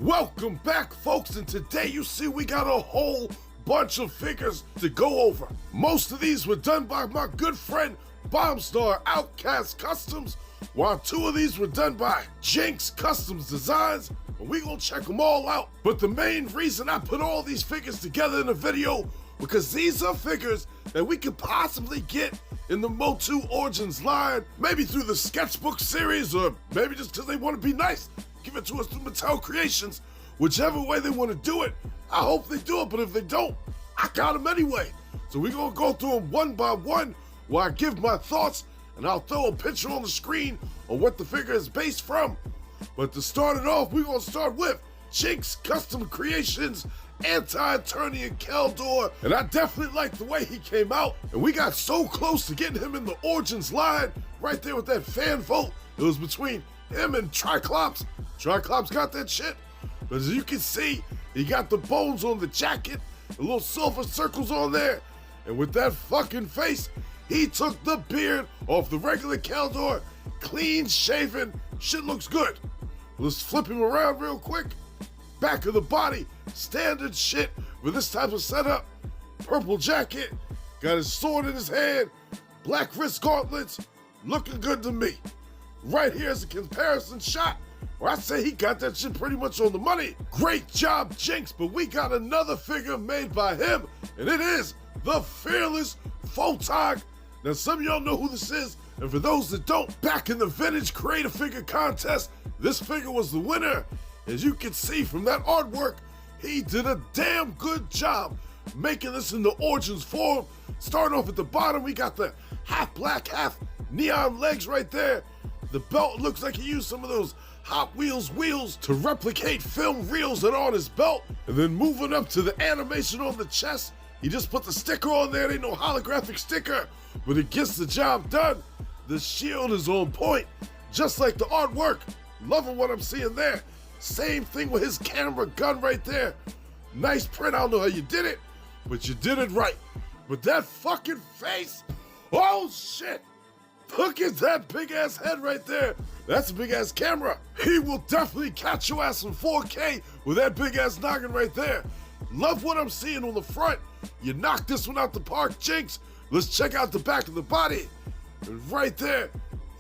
Welcome back, folks, and today you see we got a whole bunch of figures to go over. Most of these were done by my good friend Bombstar Outcast Customs, while two of these were done by Jinx Customs Designs, and we gonna check them all out. But the main reason I put all these figures together in a video, because these are figures that we could possibly get in the Motu Origins line, maybe through the sketchbook series, or maybe just because they want to be nice. Give it to us through Mattel Creations. Whichever way they want to do it, I hope they do it, but if they don't, I got them anyway. So we're going to go through them one by one while I give my thoughts, and I'll throw a picture on the screen on what the figure is based from. But to start it off, we're going to start with Jinx Custom Creations Anti-Eternian Keldor, and I definitely like the way he came out, and we got so close to getting him in the Origins line, right there with that fan vote. It was between him and Triclops. Triclops got that shit, but as you can see, he got the bones on the jacket, the little silver circles on there, and with that fucking face, he took the beard off the regular Keldor, clean shaven, shit looks good. Let's flip him around real quick. Back of the body, standard shit for this type of setup. Purple jacket, got his sword in his hand, black wrist gauntlets, looking good to me. Right here is a comparison shot where I say he got that shit pretty much on the money. Great job, Jinx, but we got another figure made by him, and it is the fearless Photog. Now, some of y'all know who this is, and for those that don't, back in the Vintage Create-A-Figure contest, this figure was the winner. As you can see from that artwork, he did a damn good job making this in the Origins form. Starting off at the bottom, we got the half black, half neon legs right there. The belt looks like he used some of those Hot Wheels wheels to replicate film reels that are on his belt. And then moving up to the animation on the chest, he just put the sticker on there. It ain't no holographic sticker, but it gets the job done. The shield is on point, just like the artwork. Loving what I'm seeing there. Same thing with his camera gun right there. Nice print, I don't know how you did it, but you did it right. But that fucking face, oh shit. Look at that big ass head right there. That's a big ass camera. He will definitely catch your ass in 4K with that big ass noggin right there. Love what I'm seeing on the front. You knocked this one out the park, Jinx. Let's check out the back of the body. And right there,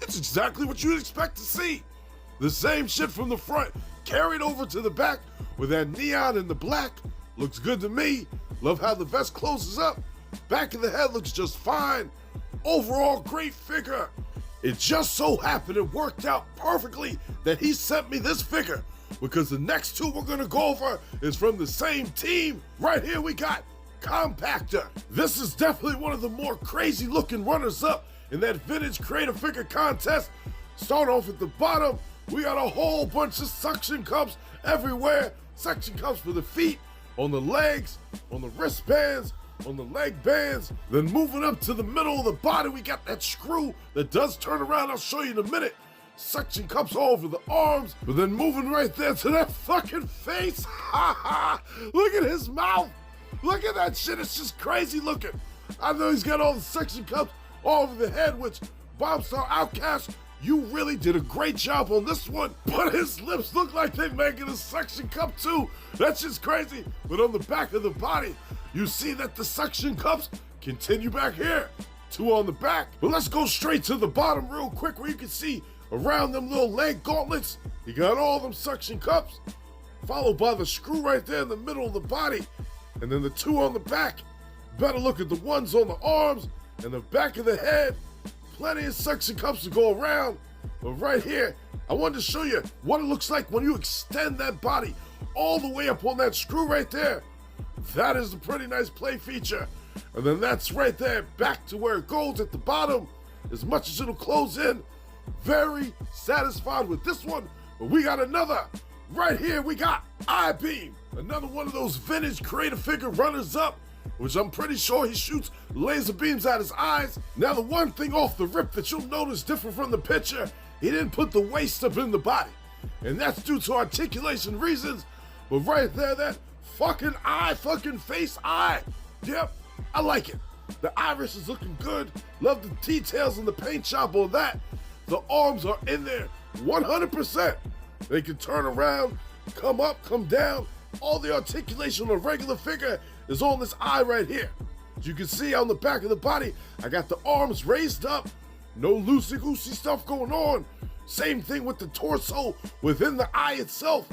it's exactly what you'd expect to see. The same shit from the front, carried over to the back with that neon and the black. Looks good to me. Love how the vest closes up. Back of the head looks just fine. Overall, great figure. It just so happened it worked out perfectly that he sent me this figure, because the next two we're gonna go over is from the same team. Right here we got Compactor. This is definitely one of the more crazy looking runners up in that Vintage Create-A-Figure contest. Start off at the bottom. We got a whole bunch of suction cups everywhere. Suction cups for the feet, on the legs, on the wristbands, on the leg bands. Then moving up to the middle of the body, we got that screw that does turn around. I'll show you in a minute. Suction cups all over the arms. But then moving right there to that fucking face. Ha ha! Look at his mouth. Look at that shit. It's just crazy looking. I know he's got all the suction cups all over the head, which Bombstar Outcast, you really did a great job on this one, but his lips look like they're making a suction cup too. That's just crazy. But on the back of the body, you see that the suction cups continue back here. Two on the back. But let's go straight to the bottom real quick where you can see around them little leg gauntlets, you got all them suction cups, followed by the screw right there in the middle of the body. And then the two on the back. Better look at the ones on the arms and the back of the head. Plenty of suction cups to go around, but right here, I wanted to show you what it looks like when you extend that body all the way up on that screw right there. That is a pretty nice play feature. And then that's right there, back to where it goes at the bottom, as much as it'll close in. Very satisfied with this one, but we got another. Right here, we got I-Beam, another one of those Vintage Create-A-Figure runners up, which I'm pretty sure he shoots laser beams at his eyes. Now, the one thing off the rip that you'll notice different from the picture, he didn't put the waist up in the body. And that's due to articulation reasons. But right there, that fucking eye, fucking face eye. Yep, I like it. The iris is looking good. Love the details on the paint job on that. The arms are in there 100%. They can turn around. come up, come down. All the articulation on a regular figure is on this eye right here. As you can see on the back of the body, I got the arms raised up. No loosey-goosey stuff going on. Same thing with the torso within the eye itself.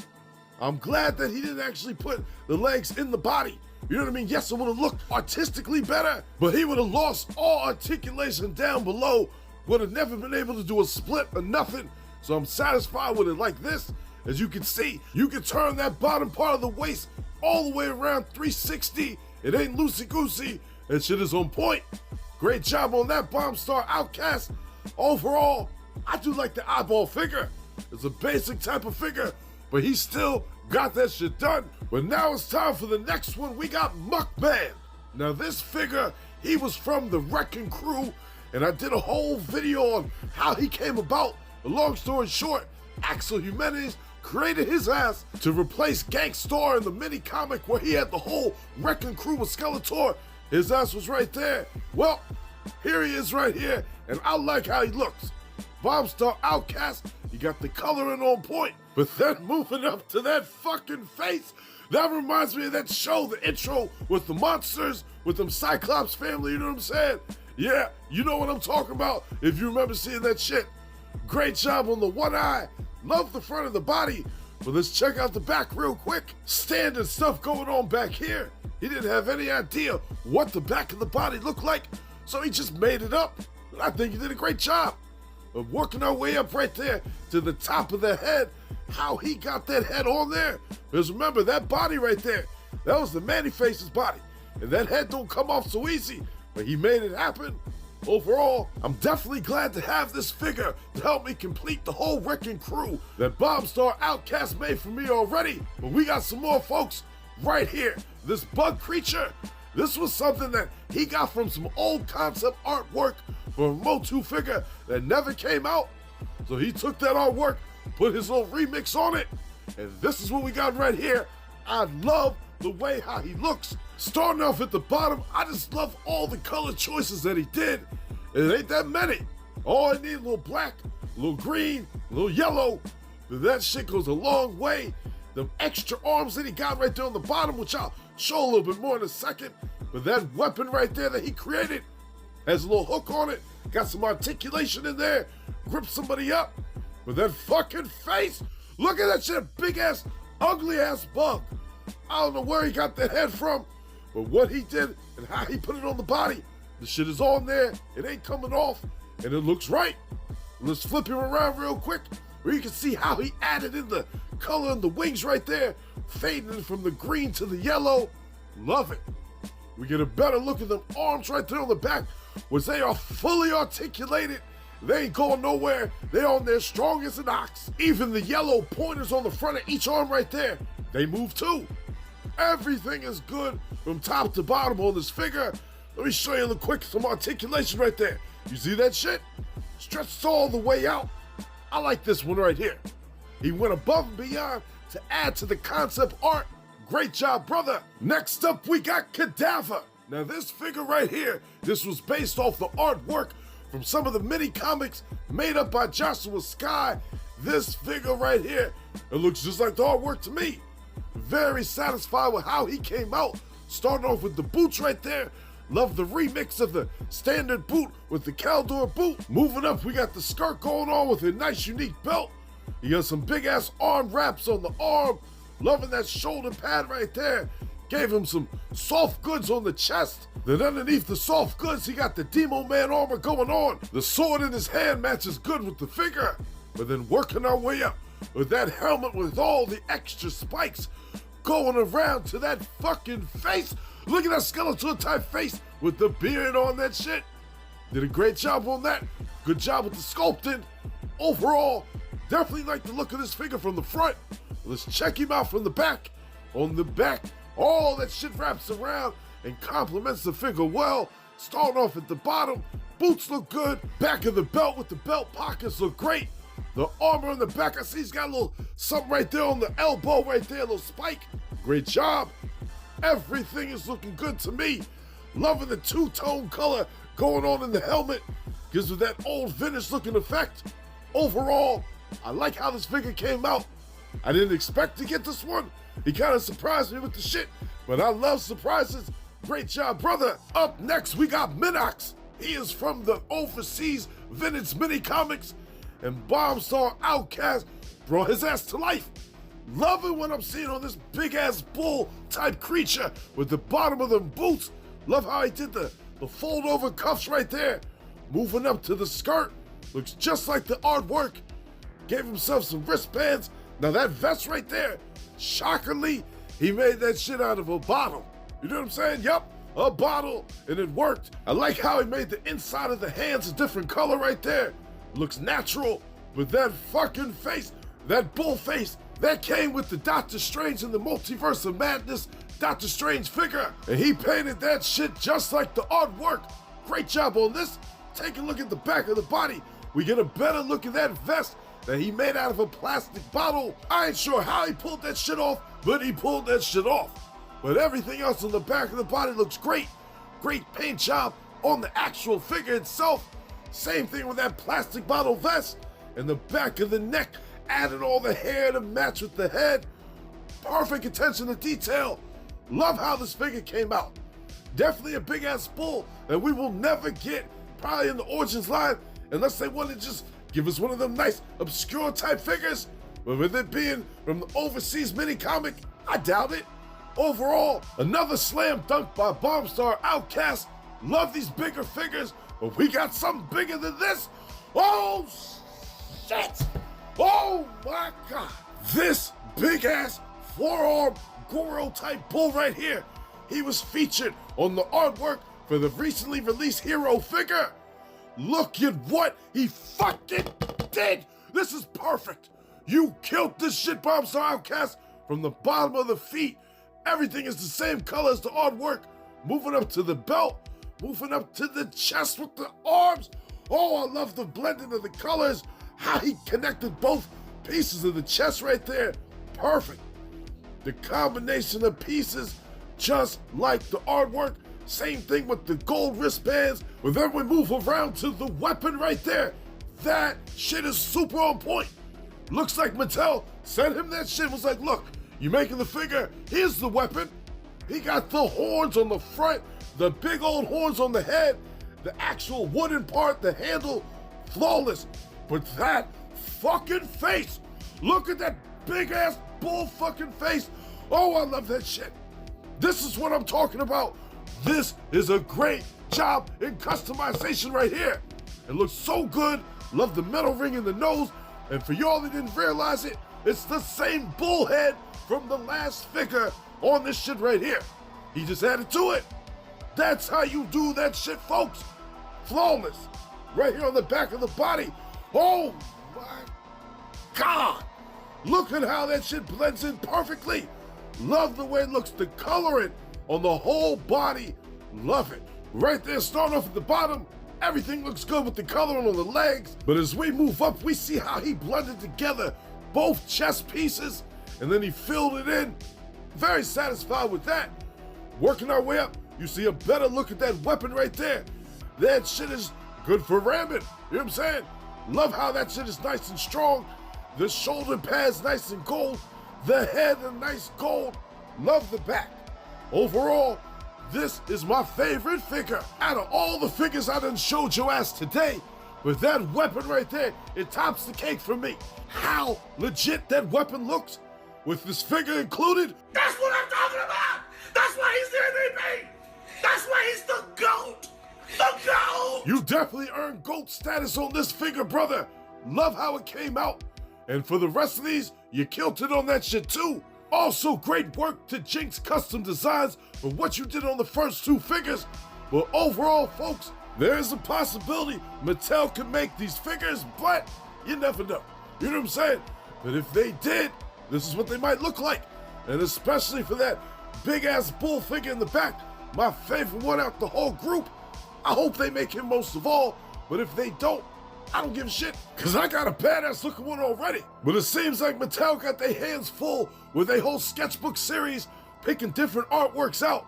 I'm glad that he didn't actually put the legs in the body. You know what I mean? Yes, it would have looked artistically better, but he would have lost all articulation down below. Would have never been able to do a split or nothing. So I'm satisfied with it like this. As you can see, you can turn that bottom part of the waist all the way around 360. It ain't loosey-goosey. That shit is on point. Great job on that, Bomb Star Outcast. Overall, I do like the eyeball figure. It's a basic type of figure, but he still got that shit done. But now it's time for the next one. We got Muck Man. Now this figure, he was from the Wrecking Crew, and I did a whole video on how he came about. But long story short, Axel Jimenez created his ass to replace Gangstar in the mini comic where he had the whole Wrecking Crew with Skeletor. His ass was right there. Well, here he is right here, and I like how he looks. Bomb Star Outcast, he got the coloring on point. But then moving up to that fucking face, that reminds me of that show, the intro with the monsters, with them Cyclops family, you know what I'm saying? Yeah, you know what I'm talking about if you remember seeing that shit. Great job on the one eye. Love the front of the body. But let's check out the back real quick. Standard stuff going on back here. He didn't have any idea what the back of the body looked like, so he just made it up. And I think he did a great job of working our way up right there to the top of the head. How he got that head on there. Because remember, that body right there, that was the Man-E-Face's body. And that head don't come off so easy, but he made it happen. Overall, I'm definitely glad to have this figure to help me complete the whole Wrecking Crew that Bomb Star Outcast made for me already. But we got some more folks right here. This bug creature, this was something that he got from some old concept artwork for a Motu figure that never came out. So he took that artwork, put his little remix on it, and this is what we got right here. I love the way how he looks. Starting off at the bottom, I just love all the color choices that he did. It ain't that many. All I need a little black, a little green, a little yellow. But that shit goes a long way. The extra arms that he got right there on the bottom, which I'll show a little bit more in a second. But that weapon right there that he created has a little hook on it. Got some articulation in there. Grip somebody up. But that fucking face, look at that shit, big ass, ugly ass bug. I don't know where he got the head from, but what he did and how he put it on the body, the shit is on there, it ain't coming off, and it looks right. Let's flip him around real quick, where you can see how he added in the color in the wings right there, fading from the green to the yellow. Love it. We get a better look at them arms right there on the back, which they are fully articulated. They ain't going nowhere. They're on there strong as an ox. Even the yellow pointers on the front of each arm right there, they move too. Everything is good from top to bottom on this figure. Let me show you real quick some articulation right there. You see that shit? Stretched all the way out. I like this one right here. He went above and beyond to add to the concept art. Great job, brother. Next up, we got Kadava. Now this figure right here, this was based off the artwork from some of the mini comics made up by Joshua Sky. This figure right here, it looks just like the artwork to me. Very satisfied with how he came out. Starting off with the boots right there. Love the remix of the standard boot with the Caldor boot. Moving up, we got the skirt going on with a nice unique belt. He got some big ass arm wraps on the arm. Loving that shoulder pad right there. Gave him some soft goods on the chest. Then underneath the soft goods, he got the Demo Man armor going on. The sword in his hand matches good with the figure. But then working our way up with that helmet with all the extra spikes going around to that fucking face. Look at that Skeletor type face with the beard on that shit. Did a great job on that. Good job with the sculpting. Overall, definitely like the look of this figure from the front. Let's check him out from the back. On the back, all that shit wraps around and complements the figure well. Starting off at the bottom, boots look good. Back of the belt with the belt pockets look great. The armor on the back, I see he's got a little something right there on the elbow right there, a little spike. Great job. Everything is looking good to me. Loving the two-tone color going on in the helmet. Gives it that old vintage looking effect. Overall, I like how this figure came out. I didn't expect to get this one. He kind of surprised me with the shit, but I love surprises. Great job, brother. Up next, we got Minox. He is from the overseas vintage mini-comics, and Bombstar Outcast brought his ass to life. Loving what I'm seeing on this big-ass bull-type creature with the bottom of them boots. Love how he did the fold-over cuffs right there. Moving up to the skirt. Looks just like the artwork. Gave himself some wristbands. Now that vest right there, shockingly, he made that shit out of a bottle. You know what I'm saying? Yup, a bottle, and it worked. I like how he made the inside of the hands a different color right there. Looks natural, but that fucking face, that bull face, that came with the Doctor Strange in the Multiverse of Madness Doctor Strange figure. And he painted that shit just like the artwork. Great job on this. Take a look at the back of the body. We get a better look at that vest that he made out of a plastic bottle. I ain't sure how he pulled that shit off, but he pulled that shit off. But everything else on the back of the body looks great. Great paint job on the actual figure itself. Same thing with that plastic bottle vest. And the back of the neck, added all the hair to match with the head. Perfect attention to detail. Love how this figure came out. Definitely a big ass bull that we will never get probably in the Origins line unless they want to just give us one of them nice obscure type figures. But with it being from the overseas mini comic, I doubt it. Overall, another slam dunk by Bombstar Outcast. Love these bigger figures, but we got something bigger than this. Oh shit! Oh my god! This big ass forearm Goro type bull right here. He was featured on the artwork for the recently released Hero figure. Look at what he fucking did. This is perfect. You killed this shit, Bombstar Outcast, from the bottom of the feet. Everything is the same color as the artwork. Moving up to the belt, moving up to the chest with the arms. Oh, I love the blending of the colors. How he connected both pieces of the chest right there. Perfect. The combination of pieces, just like the artwork. Same thing with the gold wristbands. But then we move around to the weapon right there. That shit is super on point. Looks like Mattel sent him that shit. Was like, look, you making the figure, here's the weapon. He got the horns on the front, the big old horns on the head, the actual wooden part, the handle, flawless. But that fucking face, look at that big ass bull fucking face. Oh, I love that shit. This is what I'm talking about. This is a great job in customization right here. It looks so good. Love the metal ring in the nose. And for y'all that didn't realize it, it's the same bull head from the last figure on this shit right here. He just added to it. That's how you do that shit, folks. Flawless. Right here on the back of the body. Oh my God. Look at how that shit blends in perfectly. Love the way it looks, the coloring on the whole body. Love it. Right there, starting off at the bottom, everything looks good with the coloring on the legs. But as we move up, we see how he blended together both chest pieces, and then he filled it in. Very satisfied with that. Working our way up, you see a better look at that weapon right there. That shit is good for ramming. You know what I'm saying? Love how that shit is nice and strong. The shoulder pads nice and gold. The head a nice gold. Love the back. Overall, this is my favorite figure out of all the figures I done showed your ass today. With that weapon right there, it tops the cake for me. How legit that weapon looks with this figure included. That's what I'm talking about. That's why he's the MVP. That's why he's the GOAT. The GOAT. You definitely earned GOAT status on this figure, brother. Love how it came out. And for the rest of these, you killed it on that shit too. Also, great work to Jinx Custom Designs for what you did on the first two figures. But overall, folks, there is a possibility Mattel can make these figures, but you never know. You know what I'm saying? But if they did, this is what they might look like. And especially for that big-ass bull figure in the back, my favorite one out the whole group. I hope they make him most of all, but if they don't, I don't give a shit, because I got a badass looking one already. But it seems like Mattel got their hands full with a whole sketchbook series, picking different artworks out.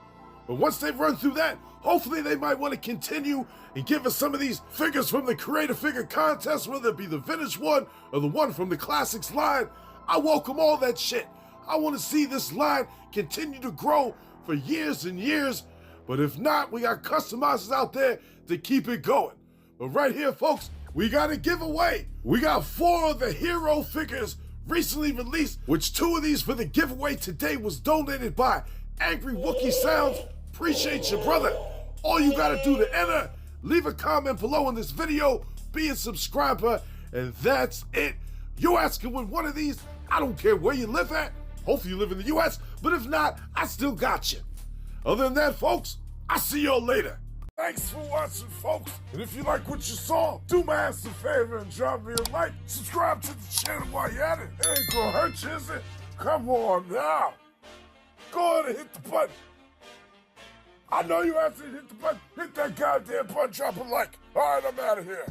But once they've run through that, hopefully they might want to continue and give us some of these figures from the Creator Figure Contest, whether it be the vintage one or the one from the Classics line. I welcome all that shit. I want to see this line continue to grow for years and years. But if not, we got customizers out there to keep it going. But right here, folks, we got a giveaway. We got 4 of the hero figures recently released, which 2 of these for the giveaway today was donated by Angry Wookie Sounds. Appreciate you, brother. All you gotta do to enter, leave a comment below in this video, be a subscriber, and that's it. You asking win one of these, I don't care where you live at. Hopefully you live in the US, but if not, I still got you. Other than that, folks, I'll see y'all later. Thanks for watching, folks. And if you like what you saw, do my ass a favor and drop me a like. Subscribe to the channel while you're at it. It ain't gonna hurt you, is it? Come on now. Go ahead and hit the button. I know you have to hit the button. Hit that goddamn button, drop a like. All right, I'm out of here.